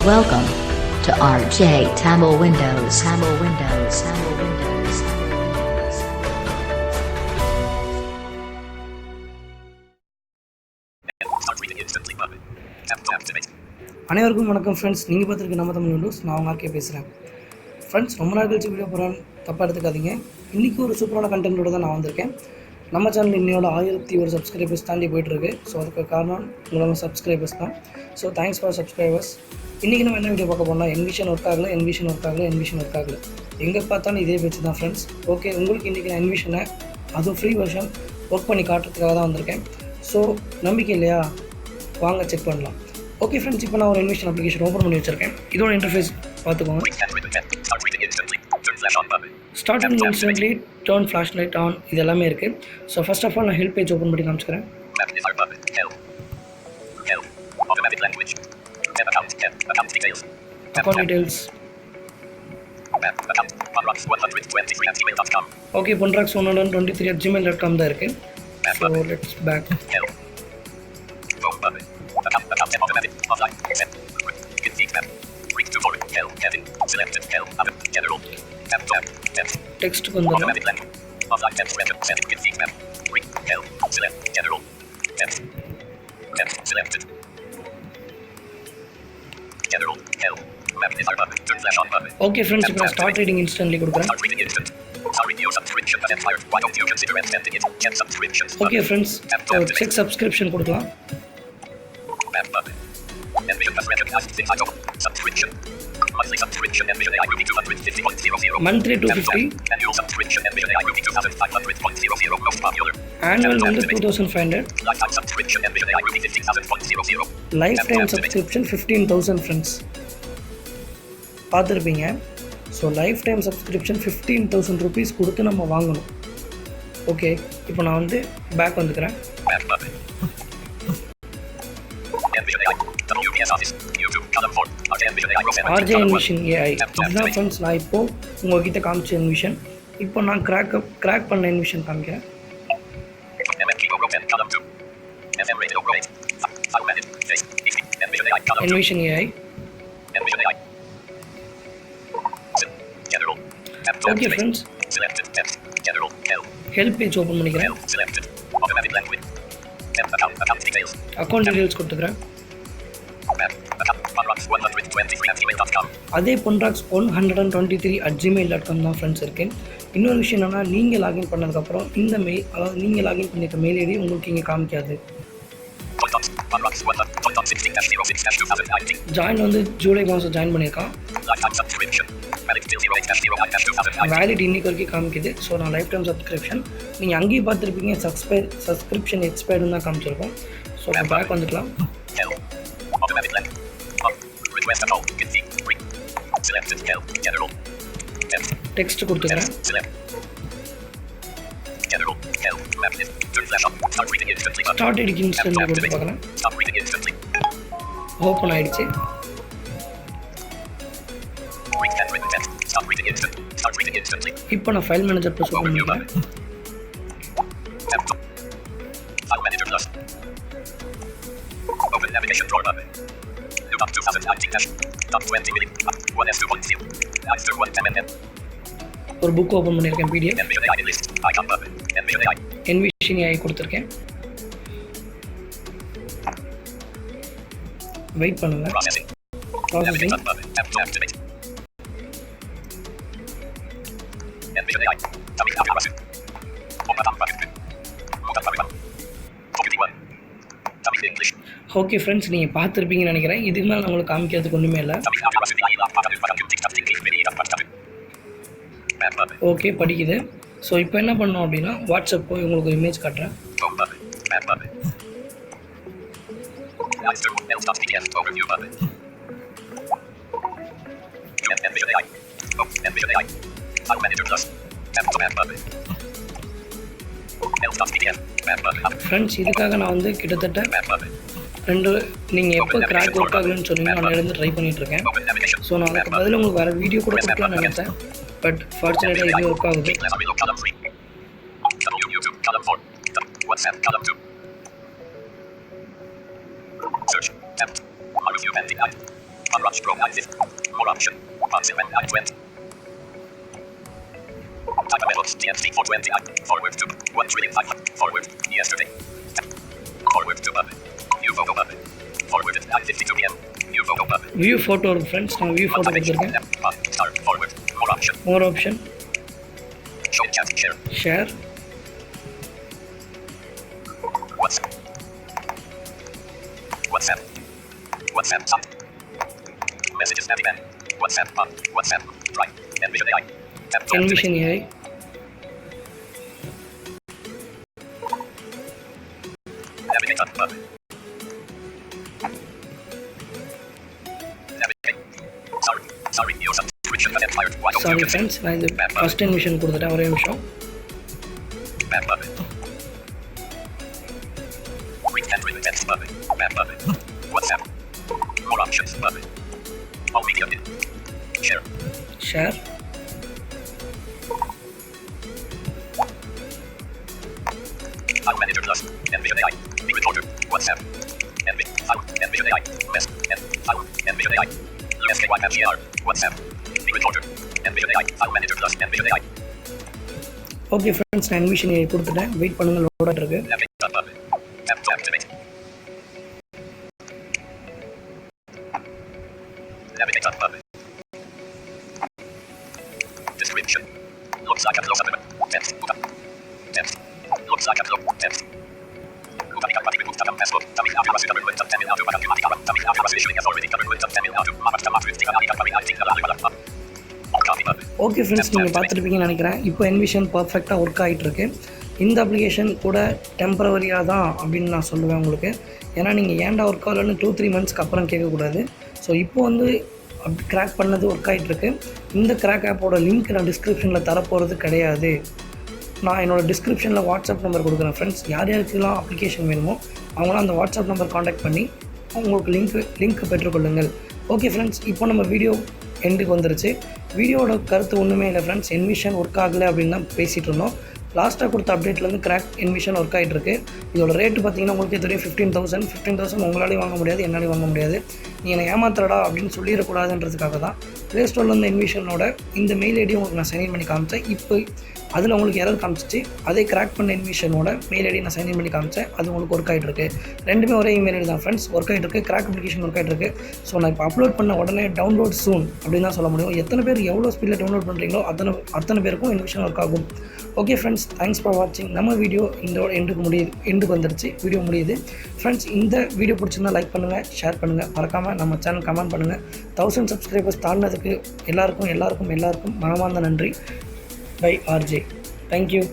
Welcome to RJ Tamil Windows. Tamil Windows. Tamil Windows. அனைவருக்கும் வணக்கம் friends. நீங்கள் பார்த்துருக்கு நம்ம தமிழ் விண்டோஸ். நான் உங்கள் ஆர்கே பேசுகிறேன். ஃப்ரெண்ட்ஸ், ரொம்ப நாள் கழிச்சு வீடியோ போகிறேன், தப்பாக எடுத்துக்காதீங்க. இன்றைக்கி ஒரு சூப்பரான கண்டென்ட்டோட தான் நான் வந்திருக்கேன். நம்ம சேனல் இன்னையோட 1001 சப்ஸ்கிரைபர்ஸ் தாண்டி போயிட்டுருக்கு. ஸோ அதுக்கு காரணம் உங்களோட சப்ஸ்கிரைபர்ஸ் தான். So thanks for subscribers. இன்றைக்கி நம்ம என்ன வீடியோ பார்க்க போனால் என்விஷன் ஒர்க் ஆகலை. எங்கே பார்த்தாலும் இதே பேச்சு தான் ஃப்ரெண்ட்ஸ். ஓகே, உங்களுக்கு இன்றைக்கி நான் என்விஷனை அதுவும் ஃப்ரீ வெர்ஷன் ஒர்க் பண்ணி காட்டுறதுக்காக தான் வந்திருக்கேன். ஸோ நம்பிக்கை இல்லையா, வாங்க செக் பண்ணலாம். ஓகே ஃப்ரெண்ட்ஸ், இப்போ நான் ஒரு என்விஷன் அப்ளிகேஷன் ஓப்பன் பண்ணி வச்சுருக்கேன். இதோட இன்டர்ஃபேஸ் பார்த்துக்கோங்க. Starting instantly turn flash light on, இது எல்லாமே இருக்குது. ஸோ ஃபர்ஸ்ட் ஆஃப் ஆல் நான் ஹெல்ப் பேஜ் ஓப்பன் பண்ணி காமிச்சுக்கிறேன். Account details. ஓகே, punrax123@gmail.com தான் இருக்குது. So let's back. டெக்ஸ்ட்டுக்கு வந்துடும். ஓகே ஃப்ரெண்ட்ஸ், இப்போ நான் ஸ்டார்ட் ரீடிங் இன்ஸ்டன்ட்லி கொடுக்குறேன். ஓகே ஃப்ரெண்ட்ஸ், செக் சப்ஸ்கிரிப்ஷன் கொடுக்கலாம். மந்த்லி 250, annual வந்து 2500, லைஃப் டைம் சப்ஸ்கிரிப்ஷன் 15,000 ஃப்ரெண்ட்ஸ் பார்த்துருப்பீங்க. So life time subscription 15,000 rupees கொடுத்து நம்ம வாங்கணும். ஓகே, இப்போ நான் வந்து பேக் வந்துக்கிறேன். ஆர்ஜே என்விஷன் ஏஐ இதுதான் ஃப்ரெண்ட்ஸ். நான் இப்போது உங்கள்கிட்ட காமிச்ச என்விஷன். இப்போ நான் கிராக் பண்ண என்விஷன் காமிக்கிறேன். Envision AI. Okay friends, help page open பண்ணிக்கிறேன். அக்கௌண்ட் டீடைல்ஸ் கொடுத்துக்கிறேன். அதே punrax123@gmail.com தான் ஃப்ரெண்ட்ஸ் இருக்குது. இன்னொரு விஷயம் என்னென்னா, நீங்கள் லாகின் பண்ணதுக்கப்புறம் இந்த மெயில், அதாவது நீங்கள் லாகின் பண்ணியிருக்க மெயில் ஐடி உங்களுக்கு இங்கே காமிக்காது. ஜாயின் வந்து ஜூலை மாதம் ஜாயின் பண்ணியிருக்கான். வேலிட் இன்னைக்கு வரைக்கும் காமிக்குது. ஸோ நான் லைஃப் டைம் சப்ஸ்கிரிப்ஷன், நீங்கள் அங்கேயும் பார்த்துருப்பீங்க சப்ஸ்கிரிப்ஷன் எக்ஸ்பயர்டுன்னு தான் காமிச்சிருக்கோம். ஸோ நான் பேக் வந்துக்கலாம். டெக்ஸ்ட் கொடுத்துக்கிறேன். ஸ்டார்ட் ரீடிங் இன்ஸ்டன்ட்லி கொடுத்து பார்க்கலாம். ஓப்பன் ஆயிடுச்சு. இப்போ நான் ஃபைல் மேனேஜர் ப்ளஸ் ஓப்பன் பண்ணிக்கிறேன். ஒரு புக் ஓப்பன் பண்ணியிருக்கேன், பிடிஎஃப். என்விஷன் ஏஐ கொடுத்துருக்கேன். வெயிட் பண்ணுங்க. ப்ராசஸிங். ஓகே ஃப்ரெண்ட்ஸ், நீங்கள் பார்த்துருப்பீங்கன்னு நினைக்கிறேன். இதுக்கு மேலே நான் உங்களுக்கு காமிக்கிறதுக்கு ஒன்றுமே இல்லை. ஓகே, படிக்குது. ஸோ இப்போ என்ன பண்ணோம் அப்படின்னா, வாட்ஸ்அப் போய் உங்களுக்கு ஒரு இமேஜ் காட்டுறேன். ஃப்ரெண்ட்ஸ், இதுக்காக நான் வந்து கிட்டத்தட்ட நீங்கள் எப்போ கிராக் ஒர்க் ஆகலன்னு சொன்னீங்கன்னா நான் இருந்து ட்ரை பண்ணிகிட்ருக்கேன். ஸோ நான் அதுக்கு பதில் உங்களுக்கு வேறு வீடியோ கூட கொடுக்கலாம்னு நினைச்சேன். பட் ஃபார்ச்சுனேட்டாக இது ஒர்க் ஆகுது. Unrush Pro 950. More option. Once event 920. Type of metals TNT 420. Forward to 1,500,000. Forward. Yesterday. Forward to button. New photo button. Forward at 9:52 p.m. New photo button. View photo இருக்குது friends. நான் view photo கொடுத்துருக்கேன். Start forward. More option. More option. Show chat share. Share. WhatsApp. WhatsApp. WhatsApp up. Messages Naviman. WhatsApp up. WhatsApp. Right. Envision AI. Tap to activate. Envision AI. Navigate up button. Navigate. Sorry. Your subscription has expired. Why don't sorry you friends, நான் இது first envision கொடுத்துட்டேன். ஒரே நிமிஷம். Back button. Read entry text button. Back button. WhatsApp. More options button. All media. Share. Share. File Manager Plus. Envision AI. Be recorder. WhatsApp. Envision AI. Mess. Envision AI. SKY MGR. WhatsApp. Be recorder. Envision AI. File Manager Plus. Envision AI. Okay friends, நான் envision AI கொடுத்துட்டேன். Wait பண்ணுங்கள், லோடாக இருக்கு. Navigate up button. Tap to activate. Navigate up button. Description. Looks like a close-up. Text. Text. Looks like a close-up. Text. Okay friends, நீங்கள் பார்த்துருப்பீங்கன்னு நினைக்கிறேன். இப்போ envision பர்ஃபெக்டாக work ஆகிட்டு இருக்கு. இந்த அப்ளிகேஷன் கூட டெம்பரவரியாக தான் அப்படின்னு நான் சொல்லுவேன் உங்களுக்கு. ஏன்னா நீங்கள் ஏன்டா ஒர்க் ஆகலன்னு 2-3 மந்த்ஸ்க்கு அப்புறம் கேட்கக்கூடாது. ஸோ இப்போ வந்து கிராக் பண்ணது ஒர்க் ஆகிட்டுருக்கு. இந்த கிராக் ஆப்போட லிங்க் நான் டிஸ்கிரிப்ஷனில் தரப்போகிறது கிடையாது. நான் என்னோடய டிஸ்கிரிப்ஷனில் வாட்ஸ்அப் நம்பர் கொடுக்குறேன் ஃப்ரெண்ட்ஸ். யார் யாருக்கெல்லாம் அப்ளிகேஷன் வேணுமோ அவங்களாம் அந்த வாட்ஸ்அப் நம்பர் காண்டாக்ட் பண்ணி உங்களுக்கு லிங்க் பெற்றுக்கொள்ளுங்கள். ஓகே ஃப்ரெண்ட்ஸ், இப்போ நம்ம வீடியோ எண்டுக்கு வந்துருச்சு. வீடியோட கருத்து ஒன்றுமே இல்லை ஃப்ரெண்ட்ஸ். என்விஷன் ஒர்க் ஆகலை அப்படின்னு தான் பேசிகிட்டு இருந்தோம். லாஸ்ட்டாக கொடுத்த அப்டேட்லேருந்து கிராக் என்விஷன் ஒர்க் ஆகிட்டு இருக்கு. இதோட ரேட்டு பார்த்தீங்கன்னா உங்களுக்கு தெரியும் 15,000 உங்களாலேயும் வாங்க முடியாது, என்னாலையும் வாங்க முடியாது. நீ என்னை ஏமாத்துறடா அப்படின்னு சொல்லிடக்கூடாதுன்றதுக்காக தான் ப்ளே ஸ்டோரில் வந்து என்விஷனோட இந்த மெயில் ஐடி உங்களுக்கு நான் சைன் பண்ணி காமிச்சேன். இப்போ அதில் உங்களுக்கு எரர் காமிச்சிச்சு. அதே கிராக் பண்ண என்விஷனோட மெயில் ஐடி நான் சைன் பண்ணி காமிச்சேன். அது உங்களுக்கு ஒர்க் ஆகிட்டு இருக்கு. ரெண்டுமே ஒரே இமெயில் ஐடி தான் ஃப்ரெண்ட்ஸ். ஒர்க் ஆகிட்டு இருக்கு. கிராக் அப்ளிகேஷன் ஒர்க் ஆகிட்டு இருக்கு. ஸோ நான் இப்போ அப்லோட் பண்ண உடனே டவுன்லோட் சூன் அப்படின்னு தான் சொல்ல முடியும். எத்தனை பேர் எவ்வளோ ஸ்பீடில் டவுன்லோட் பண்ணுறீங்களோ அத்தனை பேருக்கும் என்விஷன் ஒர்க் ஆகும். ஓகே ஃப்ரெண்ட்ஸ், தேங்க்ஸ் ஃபார் வாட்சிங். நம்ம வீடியோ இந்த எண்டுக்கு வந்துருச்சு. வீடியோ முடியுது ஃப்ரெண்ட்ஸ். இந்த வீடியோ பிடிச்சிருந்தா லைக் பண்ணுங்கள், ஷேர் பண்ணுங்கள், மறக்காமல் நம்ம சேனல் கமெண்ட் பண்ணுங்கள். 1000 சப்ஸ்கிரைபர்ஸ் தாண்டினதுக்கு எல்லாருக்கும் மனமார்ந்த நன்றி. By RJ. Thank you.